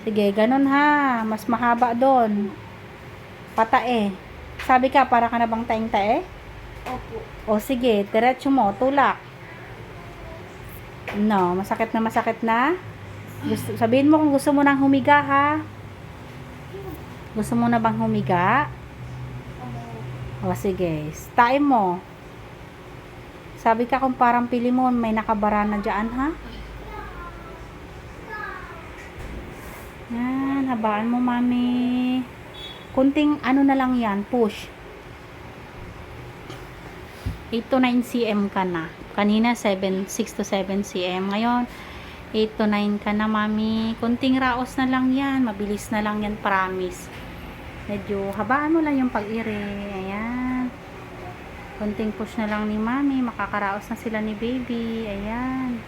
Sige, ganun ha. Mas mahaba doon. Patae. Sabi ka, para ka na bang taing-tae? Opo. O sige, diretso mo, tulak. No, masakit na masakit na. Sabihin mo kung gusto mo nang humiga ha. Gusto mo na bang humiga? O sige, time mo. Sabi ka kung parang pili mo, may nakabara na dyan ha. Yan, habaan mo mami. Kunting ano na lang yan, push. 8 to 9 cm ka na. Kanina 6 to 7 cm. Ngayon 8 to 9 ka na mami. Kunting raos na lang yan. Mabilis na lang yan, promise. Medyo habaan mo lang yung pag-ire. Ayan. Kunting push na lang ni mami. Makakaraos na sila ni baby. Ayan.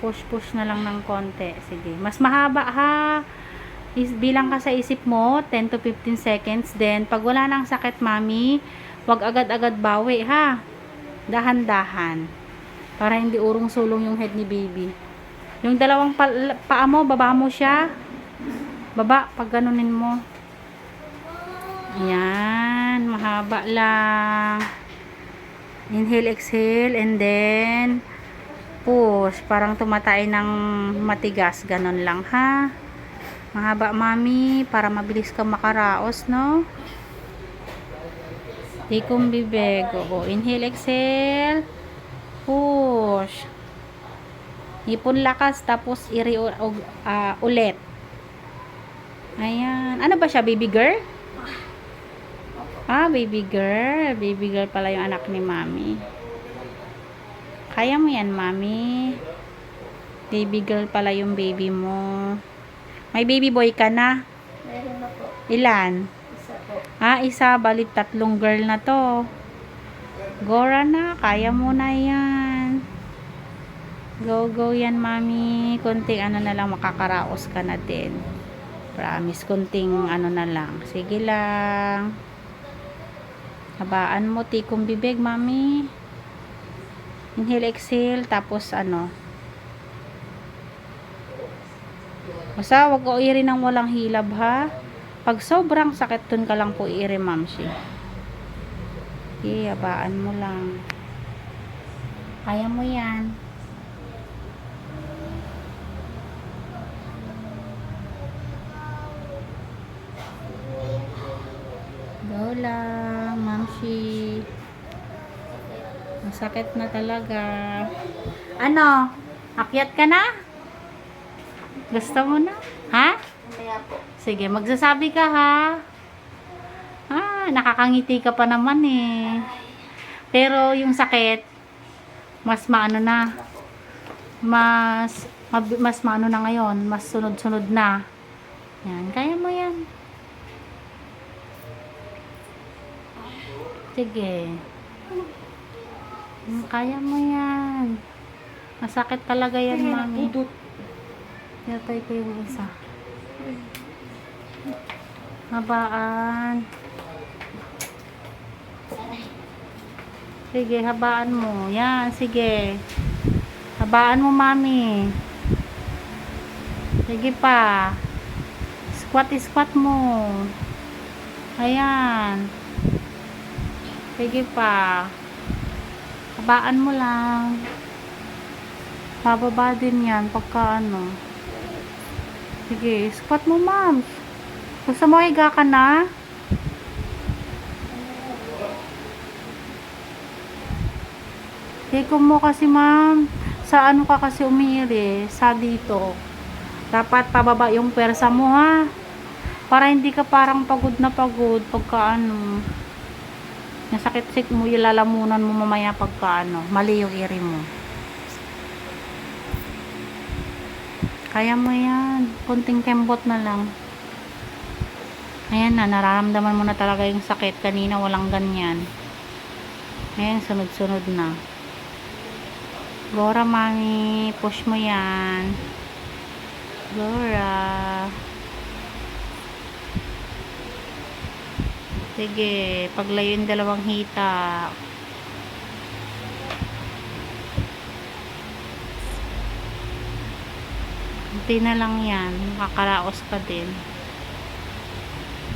Push na lang ng konti. Sige. Mas mahaba ha. Bilang ka sa isip mo, 10 to 15 seconds. Then, pag wala nang sakit mami, wag agad-agad bawi ha. Dahan-dahan. Para hindi urong-sulong yung head ni baby. Yung dalawang paa mo, baba mo siya. Baba, pag ganunin mo. Ayan, mahaba lang. Inhale, exhale, and then push. Parang tumatay ng matigas. Ganon lang ha. Mahaba mami, para mabilis ka makaraos, no? Tikong bibig. O, inhale, exhale. Push. Ipon lakas, tapos ulit. Ayan. Ano ba siya, baby girl? Ah, baby girl. Baby girl pala yung anak ni mami. Kaya mo yan, mami. Baby girl pala yung baby mo. May baby boy ka na? Meron na po. Ilan? Isa po. Ah, isa. Balik 3 girl na to. Gora na. Kaya mo na yan. Go, go yan, mami. Kunting ano na lang, makakaraos ka na din. Promise, kunting ano na lang. Sige lang. Habaan mo, tikong bibig, mami. Inhale, exhale. Tapos ano. Basta wag ko iiri ng walang hilab ha. Pag sobrang sakit dun ka lang po iiri, mamsi. Okay, habaan mo lang. Kaya mo yan. Go lang, mamsi. Masakit na talaga. Ano? Akyat ka na? Gusto mo na? Ha? Mamaya po. Sige, magsasabi ka ha. Ah, nakakangiti ka pa naman eh. Pero yung sakit, mas maano na. Mas maano na ngayon. Mas sunod-sunod na. Yan, kaya mo yan. Sige. Kaya mo yan. Masakit talaga yan, mami. Yatay ko yung isa. Habaan. Sige, habaan mo. Yan, sige. Habaan mo, mami. Sige pa. Squat mo. Ayan. Sige pa. Habaan mo lang. Bababa din yan pagka ano. Sige, squat mo, ma'am. Gusto mo higa ka na? Hiko mo kasi, ma'am. Sa ano ka kasi umiiri? Sa dito. Dapat pababa yung pwersa mo, ha? Para hindi ka parang pagod na pagod pagka ano. Nasakit-sik mo, ilalamunan mo mamaya pagka ano. Mali yung iri mo. Kaya mo yan. Kunting kembot na lang. Ayan na, nararamdaman mo na talaga yung sakit. Kanina walang ganyan. Ayan, sunod-sunod na. Gora, mami. Push mo yan. Gora. Sige, paglayo yung dalawang hita. Kunti na lang yan. Makakaraos ka din.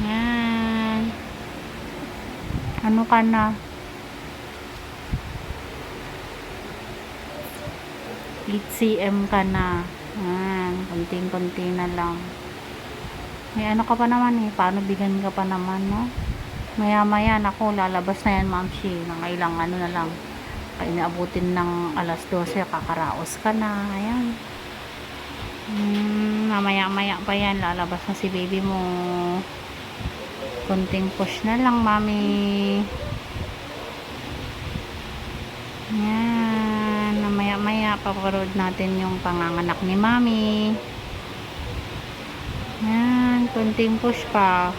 Yan. Ano ka na? 8 cm ka na. Yan. Kunting-kunti na lang. May ano ka pa naman eh. Paano bigan ka pa naman, no? Maya-maya, naku, lalabas na yan, Ma'am Shi. Nang ilang ano na lang. Kaya inaabutin ng alas 12, kakaraos ka na. Ayan. Mamaya-maya pa yan. Lalabas na si baby mo. Kunting push na lang, Mami. Yan. Mamaya-maya, paparod natin yung panganganak ni Mami. Yan. Kunting push pa.